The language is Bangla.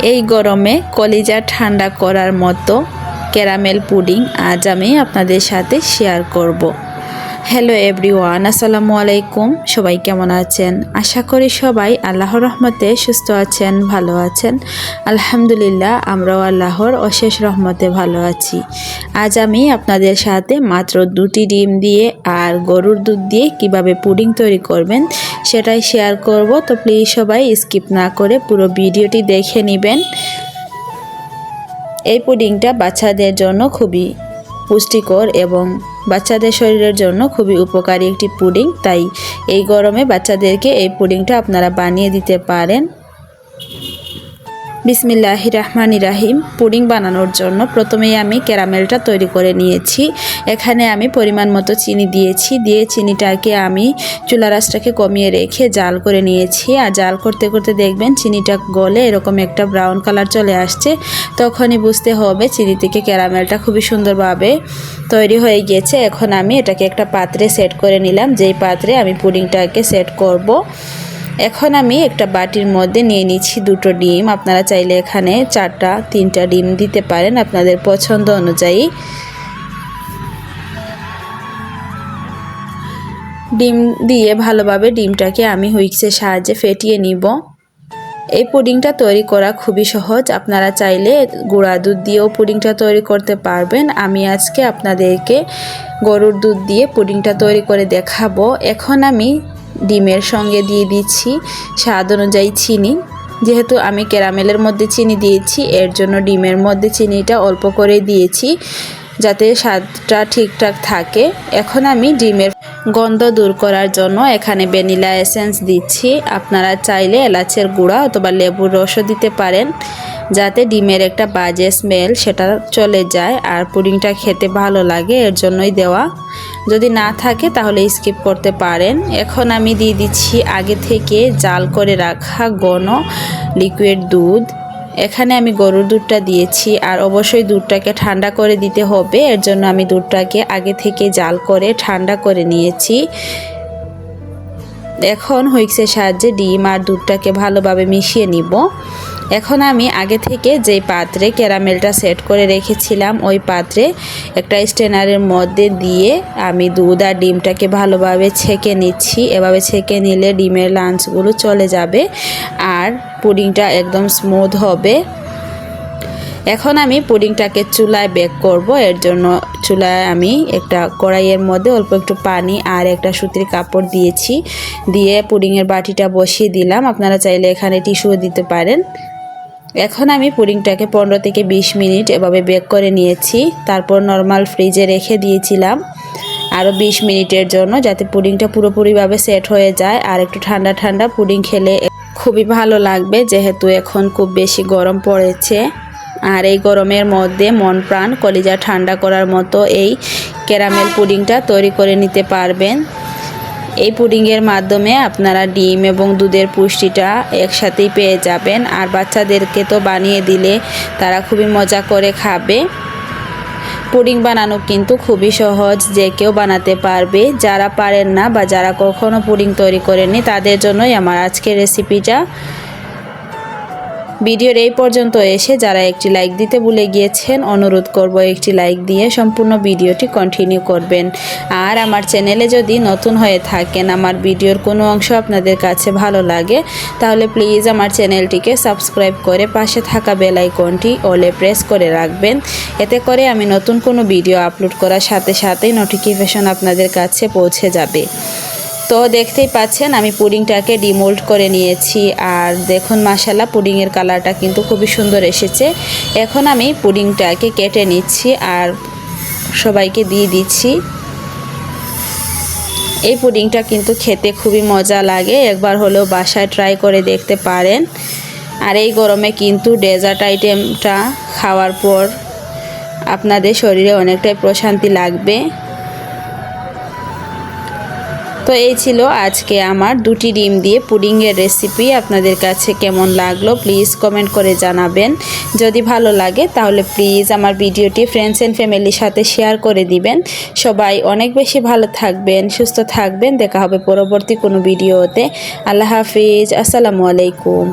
এই গরমে কলিজা ঠান্ডা করার মতো ক্যারামেল পুডিং আজ আমি আপনাদের সাথে শেয়ার করব। হ্যালো এভরিওয়ান, আসসালামু আলাইকুম। সবাই কেমন আছেন? আশা করি সবাই আল্লাহর রহমতে সুস্থ আছেন, ভালো আছেন। আলহামদুলিল্লাহ, আমরাও আল্লাহর অশেষ রহমতে ভালো আছি। আজ আমি আপনাদের সাথে মাত্র 2টি ডিম দিয়ে আর গরুর দুধ দিয়ে কিভাবে পুডিং তৈরি করবেন সেটাই শেয়ার করব। তো প্লিজ সবাই স্কিপ না করে পুরো ভিডিওটি দেখে নেবেন। এই পুডিংটা বাচ্চাদের জন্য খুবই পুষ্টিকর এবং বাচ্চাদের শরীরের জন্য খুবই উপকারী একটি পুডিং। তাই এই গরমে বাচ্চাদেরকে এই পুডিংটা আপনারা বানিয়ে দিতে পারেন। বিসমিল্লাহির রহমানির রহিম। পুডিং বানানোর জন্য প্রথমেই আমি ক্যারামেলটা তৈরি করে নিয়েছি। এখানে আমি পরিমাণ মতো চিনি দিয়েছি, দিয়ে চিনিটাকে আমি চুলা রাসটাকে কমিয়ে রেখে জাল করে নিয়েছি। আর জাল করতে করতে দেখবেন চিনিটা গলে এরকম একটা ব্রাউন কালার চলে আসছে। তখনই বুঝতে হবে চিনি থেকে ক্যারামেলটা খুবই সুন্দরভাবে তৈরি হয়ে গিয়েছে। এখন আমি এটাকে একটা পাত্রে সেট করে নিলাম, যেই পাত্রে আমি পুডিংটাকে সেট করব। এখন আমি একটা বাটির মধ্যে নিয়ে নিচ্ছি 2টো ডিম। আপনারা চাইলে এখানে 4টা 3টা ডিম দিতে পারেন আপনাদের পছন্দ অনুযায়ী। ডিম দিয়ে ভালোভাবে ডিমটাকে আমি হুইক্সের সাহায্যে ফেটিয়ে নিব। এই পুডিংটা তৈরি করা খুবই সহজ। আপনারা চাইলে গুঁড়া দুধ দিয়েও পুডিংটা তৈরি করতে পারবেন। আমি আজকে আপনাদেরকে গরুর দুধ দিয়ে পুডিংটা তৈরি করে দেখাবো। এখন আমি ডিমের সঙ্গে দিয়ে দিচ্ছি স্বাদ অনুযায়ী চিনি। যেহেতু আমি ক্যারামেলের মধ্যে চিনি দিয়েছি, এর জন্য ডিমের মধ্যে চিনিটা অল্প করে দিয়েছি যাতে স্বাদটা ঠিকঠাক থাকে। এখন আমি ডিমের গন্ধ দূর করার জন্য এখানে ভ্যানিলা এসেন্স দিচ্ছি। আপনারা চাইলে এলাচের গুঁড়া অথবা লেবুর রসও দিতে পারেন যাতে ডিমের একটা বাজে স্মেল সেটা চলে যায় আর পুডিংটা খেতে ভালো লাগে, এর জন্যই দেওয়া। যদি না থাকে তাহলে স্কিপ করতে পারেন। এখন আমি দিয়ে দিচ্ছি আগে থেকে জাল করে রাখা ঘন লিকুইড দুধ। এখানে আমি গরুর দুধটা দিয়েছি আর অবশ্যই দুধটাকে ঠান্ডা করে দিতে হবে, এর জন্য আমি দুধটাকে আগে থেকে জাল করে ঠান্ডা করে নিয়েছি। এখন হুইক্সের সাহায্যে ডিম আর দুধটাকে ভালোভাবে মিশিয়ে নিব। এখন আমি আগে থেকে যেই পাত্রে ক্যারামেলটা সেট করে রেখেছিলাম ওই পাত্রে একটা স্ট্রেনারের মধ্যে দিয়ে আমি দুধ আর ডিমটাকে ভালোভাবে ছেঁকে নিচ্ছি। এভাবে ছেঁকে নিলে ডিমের লাঞ্চগুলো চলে যাবে আর পুডিংটা একদম স্মুথ হবে। এখন আমি পুডিংটাকে চুলায় বেক করব। এর জন্য চুলায় আমি একটা কড়াইয়ের মধ্যে অল্প একটু পানি আর একটা সুতির কাপড় দিয়েছি, দিয়ে পুডিংয়ের বাটিটা বসিয়ে দিলাম। আপনারা চাইলে এখানে টিস্যুও দিতে পারেন। এখন আমি পুডিংটাকে 15 থেকে 20 মিনিট এভাবে বেক করে নিয়েছি। তারপর নর্মাল ফ্রিজে রেখে দিয়েছিলাম আরও 20 মিনিটের জন্য, যাতে পুডিংটা পুরোপুরিভাবে সেট হয়ে যায়। আর একটু ঠান্ডা ঠান্ডা পুডিং খেলে খুবই ভালো লাগবে, যেহেতু এখন খুব বেশি গরম পড়েছে। আর এই গরমের মধ্যে মন প্রাণ কলিজা ঠান্ডা করার মতো এই ক্যারামেল পুডিংটা তৈরি করে নিতে পারবেন। এই পুডিংয়ের মাধ্যমে আপনারা ডিম এবং দুধের পুষ্টিটা একসাথেই পেয়ে যাবেন। আর বাচ্চাদেরকে তো বানিয়ে দিলে তারা খুবই মজা করে খাবে। পুডিং বানানো কিন্তু খুবই সহজ, যে কেউ বানাতে পারবে। যারা পারেন না বা যারা কখনো পুডিং তৈরি করেননি তাদের জন্যই আমার আজকের রেসিপিটা। ভিডিওর এই পর্যন্ত এসে যারা একটি লাইক দিতে ভুলে গিয়েছেন, অনুরোধ করব একটি লাইক দিয়ে সম্পূর্ণ ভিডিওটি কন্টিনিউ করবেন। আর আমার চ্যানেলে যদি নতুন হয়ে থাকেন, আমার ভিডিওর কোনো অংশ আপনাদের কাছে ভালো লাগে, তাহলে প্লিজ আমার চ্যানেলটিকে সাবস্ক্রাইব করে পাশে থাকা বেল আইকনটি অলে প্রেস করে রাখবেন। এতে করে আমি নতুন কোনো ভিডিও আপলোড করার সাথে সাথেই নোটিফিকেশন আপনাদের কাছে পৌঁছে যাবে। তো দেখতেই পাচ্ছেন আমি পুডিংটাকে ডিমোল্ড করে নিয়েছি আর দেখুন মাশাআল্লাহ পুডিংয়ের কালারটা কিন্তু খুবই সুন্দর এসেছে। এখন আমি পুডিংটাকে কেটে নিচ্ছি আর সবাইকে দিয়ে দিচ্ছি। এই পুডিংটা কিন্তু খেতে খুবই মজা লাগে, একবার হলেও বাসায় ট্রাই করে দেখতে পারেন। আর এই গরমে কিন্তু ডেজার্ট আইটেমটা খাওয়ার পর আপনাদের শরীরে অনেকটাই প্রশান্তি লাগবে। তো এই ছিল আজকে আমার 2টি ডিম দিয়ে পুডিংয়ের রেসিপি। আপনাদের কাছে কেমন লাগলো প্লিজ কমেন্ট করে জানাবেন। যদি ভালো লাগে তাহলে প্লিজ আমার ভিডিওটি ফ্রেন্ডস অ্যান্ড ফ্যামিলির সাথে শেয়ার করে দিবেন। সবাই অনেক বেশি ভালো থাকবেন, সুস্থ থাকবেন। দেখা হবে পরবর্তী কোনো ভিডিওতে। আল্লাহ হাফিজ, আসসালামু আলাইকুম।